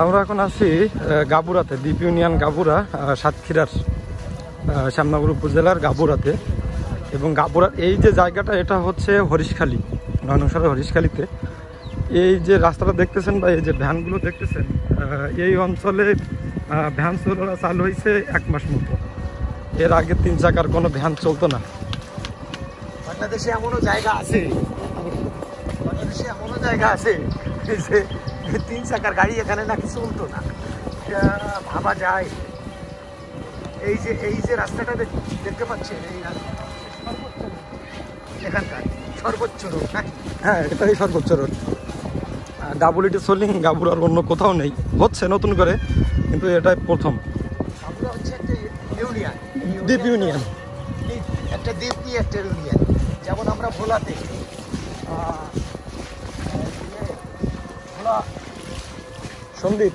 আমরা এখন আছি গাবুরাতে, দ্বীপ ইউনিয়ন গাবুরা, সাতক্ষীরার শ্যামনগর উপজেলার গাবুরাতে। এবং গাবুরার এই যে জায়গাটা, এটা হচ্ছে হরিশখালী, নয়নসারের হরিশখালীতে। এই যে রাস্তাটা দেখতেছেন বা এই যে ভ্যানগুলো দেখতেছেন, এই অঞ্চলে ভ্যান চলা চালু হয়েছে 1 মাস মতো। এর আগে 3 চাকার কোনো ভ্যান চলতো না। বাংলাদেশে এমনও জায়গা আছে, যে 3 চাকার গাড়ি এখানে নাকি চলতো না। ভাবা যায়। এই যে রাস্তাটা দেখতে পাচ্ছেন, এই এখানকার সর্বোচ্চ রোড নাকি? হ্যাঁ, এটাই সর্বোচ্চ রোড। গাবুলিটি সোলিং গাবুরার অন্য কোথাও নেই, হচ্ছে নতুন করে, কিন্তু এটাই প্রথম। গাবুরা হচ্ছে একটা ইউনিয়ন, দ্বীপ ইউনিয়ন, একটা দ্বীপ নিয়ে একটা ইউনিয়ন। যেমন আমরা ভোলাতে ভোলা সন্দীপ,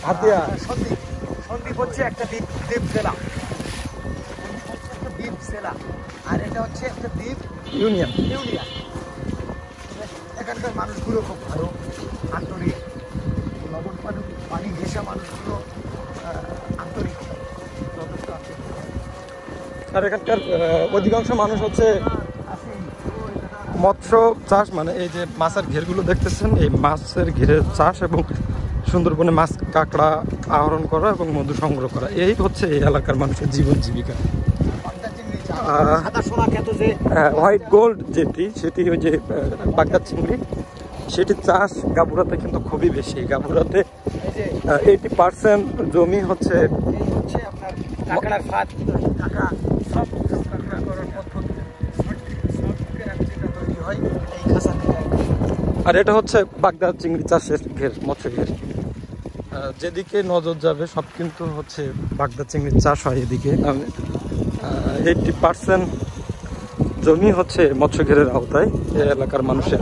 হাতিয়া সন্দীপ হচ্ছে একটা দ্বীপ জেলা, দ্বীপ জেলা। আর এটা হচ্ছে একটা দ্বীপ ইউনিয়ন। এখানকার মানুষগুলো খুব ভালো, আন্তরিক, লবণ পানি ঘেঁষা মানুষগুলো আন্তরিক, যথেষ্ট আন্তরিক। আর এখানকার অধিকাংশ মানুষ হচ্ছে মৎস্য চাষ, মানে এই যে মাছের ঘেরগুলো দেখতেছেন, এই মাছের ঘেরের চাষ এবং সুন্দরবনে মাছ কাঁকড়া আহরণ করা এবং মধু সংগ্রহ করা, এই হচ্ছে এই এলাকার মানুষের জীবন জীবিকা। হোয়াইট গোল্ড যেটি, সেটি ওই যে বাগদা চিংড়ি, সেটি চাষ গাবুরাতে কিন্তু খুবই বেশি। গাবুরাতে 80% জমি হচ্ছে আপনার কাঁকড়ার ফাঁদ, কাঁকড়া সব কাঁকড়া করার পদ্ধতি হয় এই খাসা থেকে। আর এটা হচ্ছে বাগদা চিংড়ি চাষের ঘের, মৎস্য ঘের। যেদিকে নজর যাবে সব কিন্তু হচ্ছে বাগদা চিংড়ির চাষ হয় এদিকে। 80% জমি হচ্ছে মৎস্য ঘেরের আওতায় এই এলাকার মানুষের।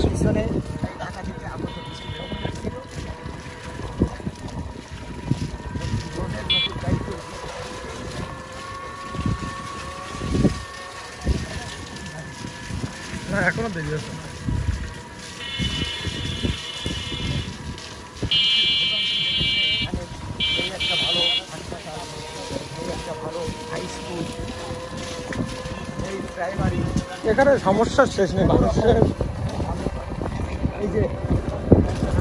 না, এখনো দেরি আছে। এখানে সমস্যার শেষ নেই মানুষের। এই যে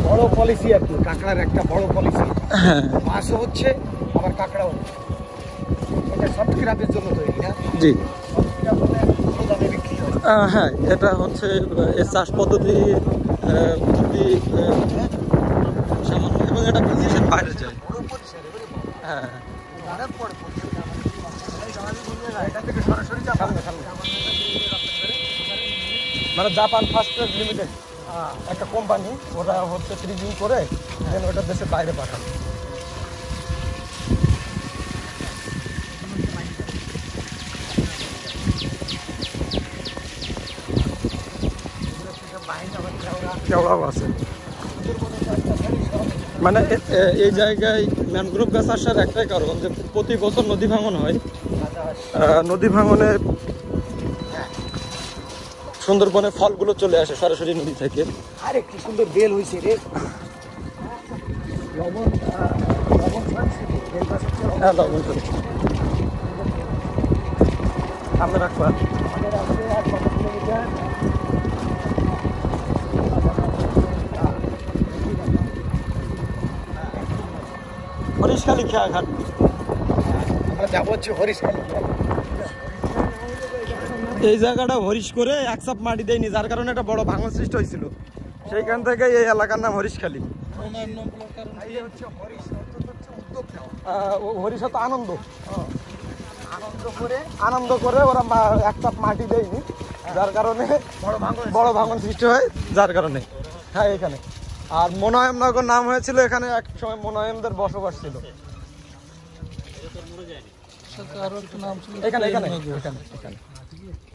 বড় পলিসি আর কি, কাঁকড়ার একটা বড় পলিসি, মাছও হচ্ছে আবার কাঁকড়াও হচ্ছে। এটা সাবস্ক্রাইবের জন্য তৈরি না? জি, বিক্রি হয়। হ্যাঁ, এটা হচ্ছে এই চাষ পদ্ধতি খুবই সামান্য এবং এটা বিদেশের বাইরে যায়। হ্যাঁ, মানে জাপান ফার্স্ট লিমিটেড একটা কোম্পানি, ওরা হচ্ছে ফ্রিজিং করে দেন ওটা দেশের বাইরে পাঠায়। কেওড়াও আছে। মানে এই জায়গায় ম্যানগ্রোভ গাছ আসার একটাই কারণ যে প্রতি বছর নদী ভাঙন হয়। নদী ভাঙনে সুন্দরবনের ফলগুলো চলে আসে সরাসরি নদী থেকে। আরে কি সুন্দর বেল হয়েছে রে, লবণ হ্যাঁ, লবণ আমরা রাখবা হরিশখালী খেয়া ঘাট। আমরা যাবো হচ্ছে হরিশখালী। এই জায়গাটা হরিশ করে 1 চাপ মাটি দেয়নি, যার কারণে একটা বড় ভাঙন সৃষ্টি হয়েছিল। সেইখান থেকে এই এলাকার নাম হরিশখালী। হরিশ হতো আনন্দ করে ওরা 1 চাপ মাটি দেয়নি, যার কারণে বড় ভাঙন সৃষ্টি হয়, যার কারণে। হ্যাঁ, এখানে। আর মোনায়েমনগর নাম হয়েছিল, এখানে এক সময় মোনায়েমদের বসবাস ছিল। এখানে